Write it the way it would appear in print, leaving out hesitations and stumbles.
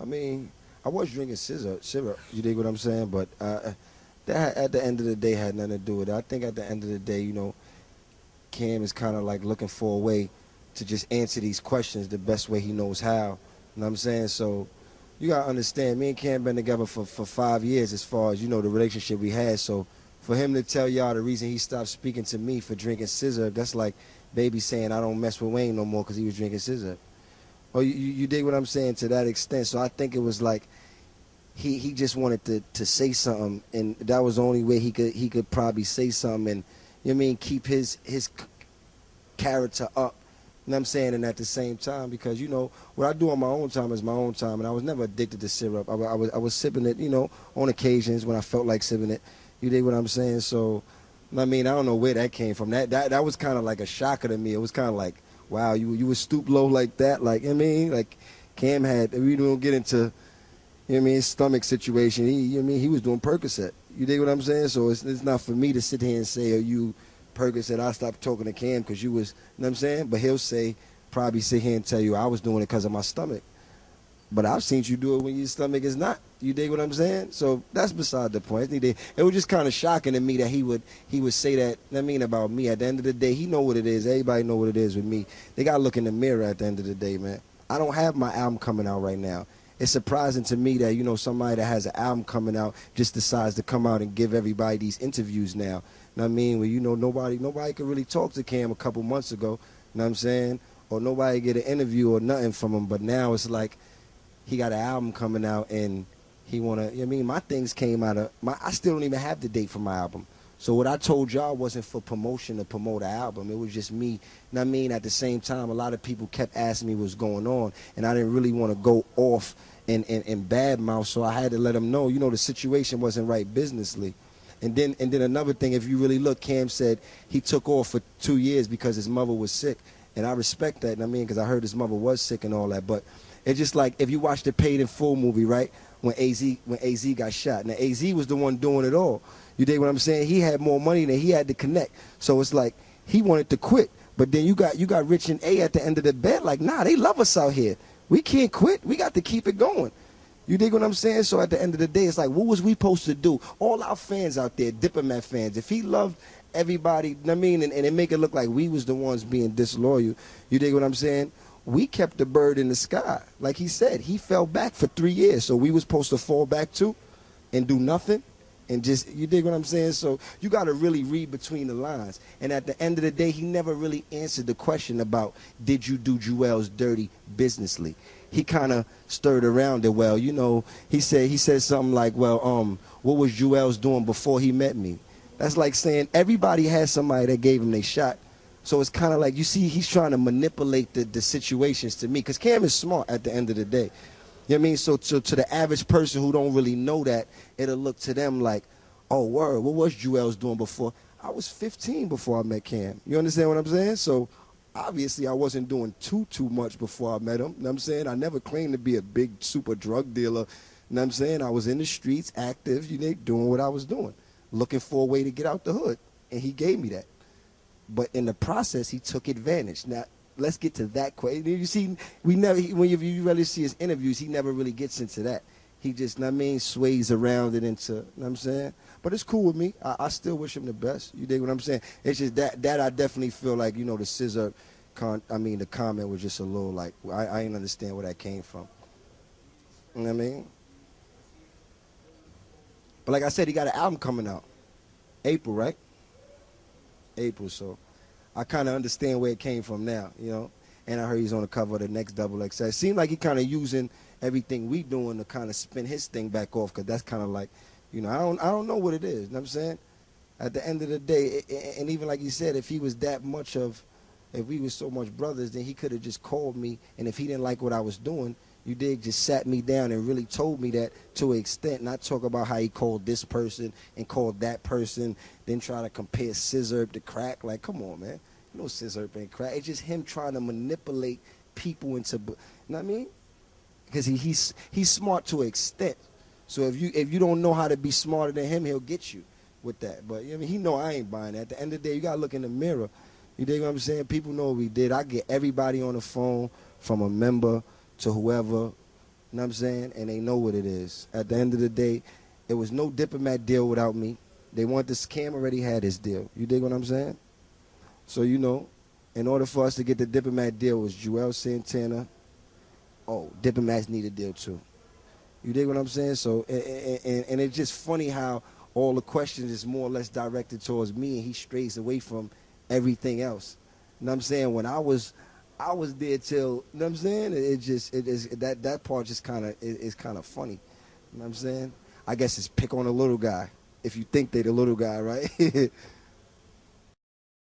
mean, I was drinking syrup. You dig what I'm saying? But that at the end of the day had nothing to do with it. I think at the end of the day, Cam is kind of like looking for a way to just answer these questions the best way he knows how. You know what I'm saying? So you got to understand, me and Cam been together for 5 years as far as, the relationship we had. So for him to tell y'all the reason he stopped speaking to me for drinking scissor, that's like Baby saying I don't mess with Wayne no more because he was drinking scissor. Or you dig what I'm saying to that extent. So I think it was like he just wanted to say something, and that was the only way he could probably say something and, keep his character up. You know what I'm saying? And at the same time, because, what I do on my own time is my own time, and I was never addicted to syrup. I was sipping it, on occasions when I felt like sipping it. You dig what I'm saying? So, I don't know where that came from. That was kind of like a shocker to me. It was kind of like, wow, you would stoop low like that? Like, like Cam had, we don't get into, stomach situation. He was doing Percocet. You dig what I'm saying? So it's not for me to sit here and say, you Percocet, I stopped talking to Cam because you was, you know what I'm saying? But he'll probably sit here and tell you I was doing it because of my stomach. But I've seen you do it when your stomach is not. You dig what I'm saying? So that's beside the point. It was just kind of shocking to me that he would say that, about me. At the end of the day, he know what it is. Everybody know what it is with me. They got to look in the mirror at the end of the day, man. I don't have my album coming out right now. It's surprising to me that, somebody that has an album coming out just decides to come out and give everybody these interviews now. You know what I mean? When, nobody could really talk to Cam a couple months ago. You know what I'm saying? Or nobody get an interview or nothing from him. But now it's like, he got an album coming out, and he want to, my things came out of, I still don't even have the date for my album. So what I told y'all wasn't for promotion to promote an album. It was just me. You know what I mean? At the same time, a lot of people kept asking me what's going on, and I didn't really want to go off and bad mouth, so I had to let them know, the situation wasn't right businessly. And then another thing, if you really look, Cam said he took off for 2 years because his mother was sick, and I respect that, because I heard his mother was sick and all that, but it's just like if you watch the Paid in Full movie, right? When AZ got shot. Now AZ was the one doing it all. You dig what I'm saying? He had more money than he had to connect. So it's like he wanted to quit. But then you got Rich and A at the end of the bed, like, nah, they love us out here. We can't quit. We got to keep it going. You dig what I'm saying? So at the end of the day, it's like, what was we supposed to do? All our fans out there, Diplomat fans, if he loved everybody, and it make it look like we was the ones being disloyal, you dig what I'm saying? We kept the bird in the sky. Like he said, he fell back for 3 years. So we was supposed to fall back too and do nothing and just, you dig what I'm saying? So you got to really read between the lines. And at the end of the day, he never really answered the question about, did you do Juelz dirty businessly? He kind of stirred around it. Well, he said something like, well, what was Juelz doing before he met me? That's like saying everybody had somebody that gave him their shot. So it's kind of like, you see, he's trying to manipulate the situations to me. Because Cam is smart at the end of the day. You know what I mean? So to the average person who don't really know that, it'll look to them like, oh, word, what was Juelz doing before? I was 15 before I met Cam. You understand what I'm saying? So obviously I wasn't doing too much before I met him. You know what I'm saying? I never claimed to be a big super drug dealer. You know what I'm saying? I was in the streets, active, doing what I was doing. Looking for a way to get out the hood. And he gave me that. But in the process, he took advantage. Now, let's get to that question. You see, when you really see his interviews, he never really gets into that. He just, sways around it into, you know what I'm saying? But it's cool with me. I still wish him the best. You dig what I'm saying? It's just that I definitely feel like, the scissor, the comment was just a little like, I didn't understand where that came from. You know what I mean? But like I said, he got an album coming out. April, right? April, so I kind of understand where it came from now, And I heard he's on the cover of the next XXL. It seemed like he kind of using everything we doing to kind of spin his thing back off, because that's kind of like, I don't know what it is. You know what I'm saying? At the end of the day, and even like you said, if he was that much if we was so much brothers, then he could have just called me, and if he didn't like what I was doing, just sat me down and really told me that to an extent, not talk about how he called this person and called that person, then try to compare scissor to crack. Like, come on, man. Scissor ain't crack. It's just him trying to manipulate people into, you know what I mean? Because he's smart to an extent. So if you don't know how to be smarter than him, he'll get you with that. But he know I ain't buying that. At the end of the day, you gotta look in the mirror. You dig what I'm saying? People know what we did. I get everybody on the phone, from a member to whoever. You know know what I'm saying? And they know what it is. At the end of the day, it was no Diplomat deal without me. They want this. Cam already had his deal. You dig what I'm saying? So, you know, in order for us to get the Diplomat deal, was Juelz Santana. Oh, Diplomats need a deal too. You dig what I'm saying? So, and it's just funny how all the questions is more or less directed towards me, and he strays away from everything else. You know what I'm saying? When I was there till, you know what I'm saying? It is that part just kind of is kind of funny. You know what I'm saying? I guess it's pick on a little guy if you think they the little guy, right?